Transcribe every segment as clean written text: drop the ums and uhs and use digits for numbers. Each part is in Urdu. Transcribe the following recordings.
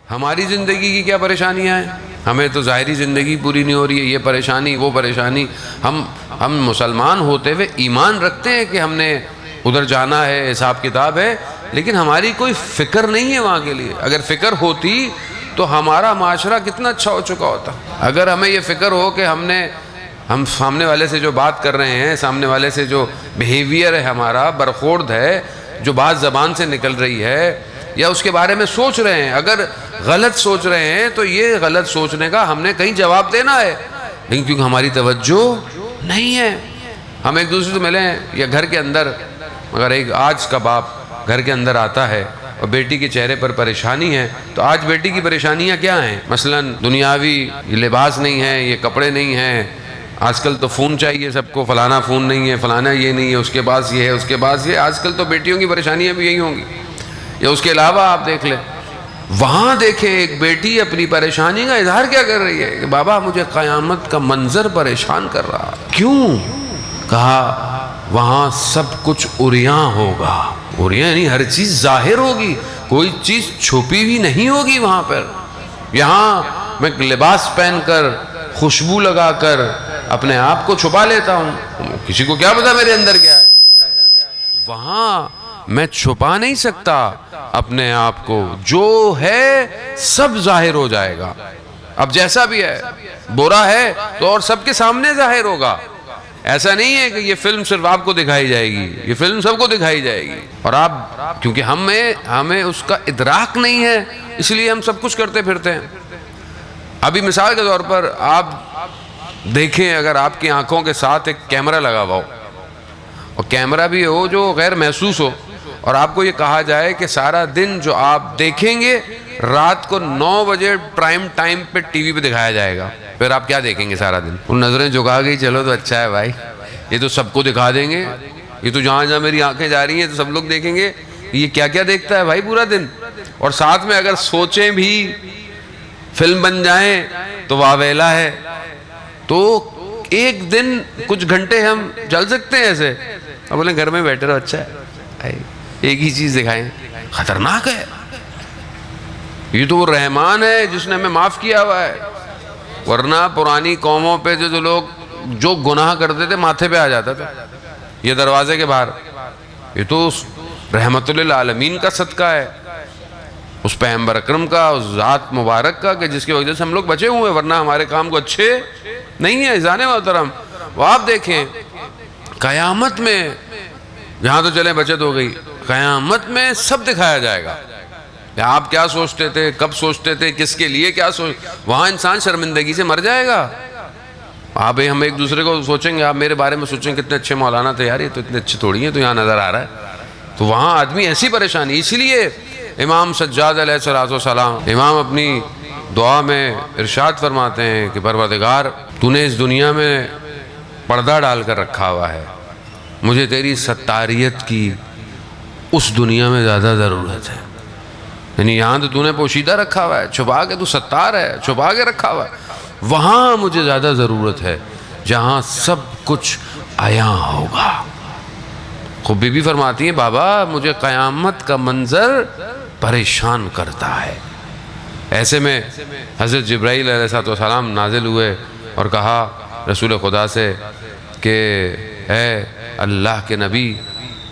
ہماری زندگی کی کیا پریشانیاں ہیں؟ ہمیں تو ظاہری زندگی پوری نہیں ہو رہی ہے، یہ پریشانی وہ پریشانی۔ ہم مسلمان ہوتے ہوئے ایمان رکھتے ہیں کہ ہم نے ادھر جانا ہے، حساب کتاب ہے، لیکن ہماری کوئی فکر نہیں ہے وہاں کے لیے۔ اگر فکر ہوتی تو ہمارا معاشرہ کتنا اچھا ہو چکا ہوتا۔ اگر ہمیں یہ فکر ہو کہ ہم سامنے والے سے جو بات کر رہے ہیں، سامنے والے سے جو بیہیویئر ہے ہمارا، برخورد ہے، جو بات زبان سے نکل رہی ہے یا اس کے بارے میں سوچ رہے ہیں، اگر غلط سوچ رہے ہیں تو یہ غلط سوچنے کا ہم نے کہیں جواب دینا ہے، لیکن کیونکہ ہماری توجہ نہیں ہے، ہم ایک دوسرے سے ملیں یا گھر کے اندر، مگر ایک آج کا باپ گھر کے اندر آتا ہے اور بیٹی کے چہرے پر پریشانی ہے، تو آج بیٹی کی پریشانیاں کیا ہیں؟ مثلا دنیاوی لباس نہیں ہے، یہ کپڑے نہیں ہیں، آج کل تو فون چاہیے سب کو، فلانا فون نہیں ہے، فلانا یہ نہیں ہے، اس کے پاس یہ ہے، اس کے پاس یہ۔ آج کل تو بیٹیوں کی پریشانیاں بھی یہی ہوں گی۔ یا اس کے علاوہ آپ دیکھ لیں، وہاں دیکھیں ایک بیٹی اپنی پریشانی کا اظہار کیا کر رہی ہے کہ بابا مجھے قیامت کا منظر پریشان کر رہا۔ کیوں؟ کہا وہاں سب کچھ عریاں ہوگا۔ عریاں یعنی ہر چیز ظاہر ہوگی، کوئی چیز چھپی ہوئی نہیں ہوگی وہاں پر۔ یہاں میں لباس پہن کر، خوشبو لگا کر اپنے آپ کو چھپا لیتا ہوں، کسی کو کیا پتا میرے اندر کیا ہے۔ وہاں میں چھپا نہیں سکتا اپنے آپ کو، جو ہے سب ظاہر ہو جائے گا۔ اب جیسا بھی ہے، برا ہے تو اور سب کے سامنے ظاہر ہوگا۔ ایسا نہیں ہے کہ یہ فلم صرف آپ کو دکھائی جائے گی، یہ فلم سب کو دکھائی جائے گی، اور آپ کیونکہ ہمیں اس کا ادراک نہیں ہے، اس لیے ہم سب کچھ کرتے پھرتے ہیں۔ ابھی مثال کے طور پر آپ دیکھیں، اگر آپ کی آنکھوں کے ساتھ ایک کیمرہ لگا ہوا ہو، اور کیمرہ بھی ہو جو غیر محسوس ہو، اور آپ کو یہ کہا جائے کہ سارا دن جو آپ دیکھیں گے رات کو 9 بجے پرائم ٹائم پہ ٹی وی پہ دکھایا جائے گا، پھر آپ کیا دیکھیں گے سارا دن؟ ان نظریں جھکا گئی، چلو تو اچھا ہے بھائی، یہ تو سب کو دکھا دیں گے، یہ تو جہاں جہاں میری آنکھیں جا رہی ہیں تو سب لوگ دیکھیں گے یہ کیا کیا دیکھتا ہے بھائی پورا دن۔ اور ساتھ میں اگر سوچیں بھی فلم بن جائیں تو واویلا ہے۔ تو ایک دن کچھ گھنٹے ہم چل سکتے ہیں ایسے، اب بولیں گھر میں بیٹھے رہو، اچھا ہے، ایک ہی چیز دکھائیں، خطرناک ہے۔ یہ تو وہ رحمان ہے جس نے ہمیں معاف کیا ہوا ہے، ورنہ پرانی قوموں پہ جو لوگ جو گناہ کرتے تھے ماتھے پہ آ جاتا تھا، یہ دروازے کے باہر۔ یہ تو رحمت للعالمین کا صدقہ ہے، اس پیغمبر اکرم کا، اس ذات مبارک کا، کہ جس کی وجہ سے ہم لوگ بچے ہوئے، ورنہ ہمارے کام کو اچھے نہیں ہیں۔ عزیزان محترم، وہ آپ دیکھیں قیامت میں، یہاں تو چلیں بچت ہو گئی، قیامت میں سب دکھایا جائے گا۔ آپ کیا سوچتے تھے، کب سوچتے تھے، کس کے لیے کیا وہاں انسان شرمندگی سے مر جائے گا۔ آپ ہم ایک دوسرے کو سوچیں گے، آپ میرے بارے میں سوچیں کتنے اچھے مولانا تھے، یار یہ تو اتنے اچھے تھوڑی ہیں، تو یہاں نظر آ رہا ہے۔ تو وہاں آدمی ایسی پریشانی، اسی لیے امام سجاد علیہ السلام، امام اپنی دعا میں ارشاد فرماتے ہیں کہ پروردگار تو نے اس دنیا میں پردہ ڈال کر رکھا ہوا ہے، مجھے تیری ستاریت کی اس دنیا میں زیادہ ضرورت ہے۔ یعنی یہاں تو نے پوشیدہ رکھا ہوا ہے، چھپا کے تو ستار ہے، چھپا کے رکھا ہوا ہے، وہاں مجھے زیادہ ضرورت ہے جہاں سب کچھ عیاں ہوگا۔ خود بی بی فرماتی ہیں بابا مجھے قیامت کا منظر پریشان کرتا ہے۔ ایسے میں حضرت جبرائیل علیہ السلام نازل ہوئے اور کہا رسول خدا سے کہ اے اللہ کے نبی،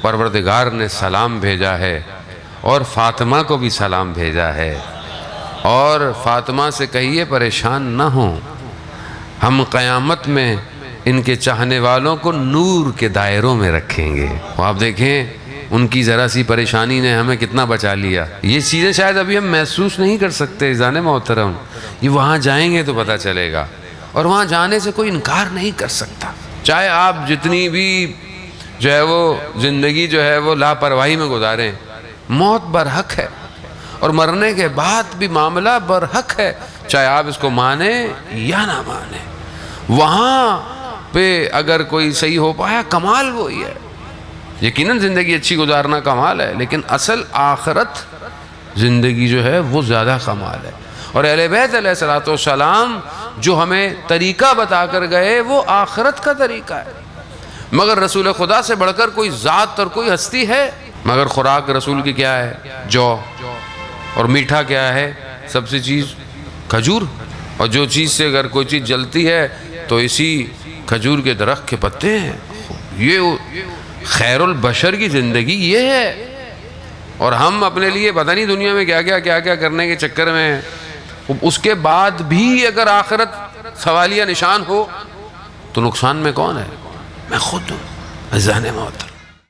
پروردگار نے سلام بھیجا ہے اور فاطمہ کو بھی سلام بھیجا ہے، اور فاطمہ سے کہیے پریشان نہ ہوں، ہم قیامت میں ان کے چاہنے والوں کو نور کے دائروں میں رکھیں گے۔ آپ دیکھیں ان کی ذرا سی پریشانی نے ہمیں کتنا بچا لیا۔ یہ چیزیں شاید ابھی ہم محسوس نہیں کر سکتے عزیزان محترم، یہ وہاں جائیں گے تو پتہ چلے گا، اور وہاں جانے سے کوئی انکار نہیں کر سکتا۔ چاہے آپ جتنی بھی جو ہے وہ زندگی جو ہے وہ لاپرواہی میں گزاریں، موت برحق ہے، اور مرنے کے بعد بھی معاملہ برحق ہے، چاہے آپ اس کو مانیں یا نہ مانیں۔ وہاں پہ اگر کوئی صحیح ہو پایا کمال وہی ہے، یقیناً زندگی اچھی گزارنا کمال ہے، لیکن اصل آخرت زندگی جو ہے وہ زیادہ کمال ہے۔ اور اہل بیت علیہ السلام جو ہمیں طریقہ بتا کر گئے وہ آخرت کا طریقہ ہے۔ مگر رسول خدا سے بڑھ کر کوئی ذات اور کوئی ہستی ہے؟ مگر خوراک رسول کی کیا ہے؟ جو، اور میٹھا کیا ہے؟ سب سے چیز کھجور، اور جو چیز سے اگر کوئی چیز جلتی ہے تو اسی کھجور کے درخت کے پتے ہیں. یہ خیر البشر کی زندگی یہ ہے. اور ہم اپنے لیے پتہ نہیں دنیا میں کیا کیا کرنے کے چکر میں ہیں. اس کے بعد بھی اگر آخرت سوالیہ نشان ہو تو نقصان میں کون ہے؟ میں خود ہوں. عزیزان محترم،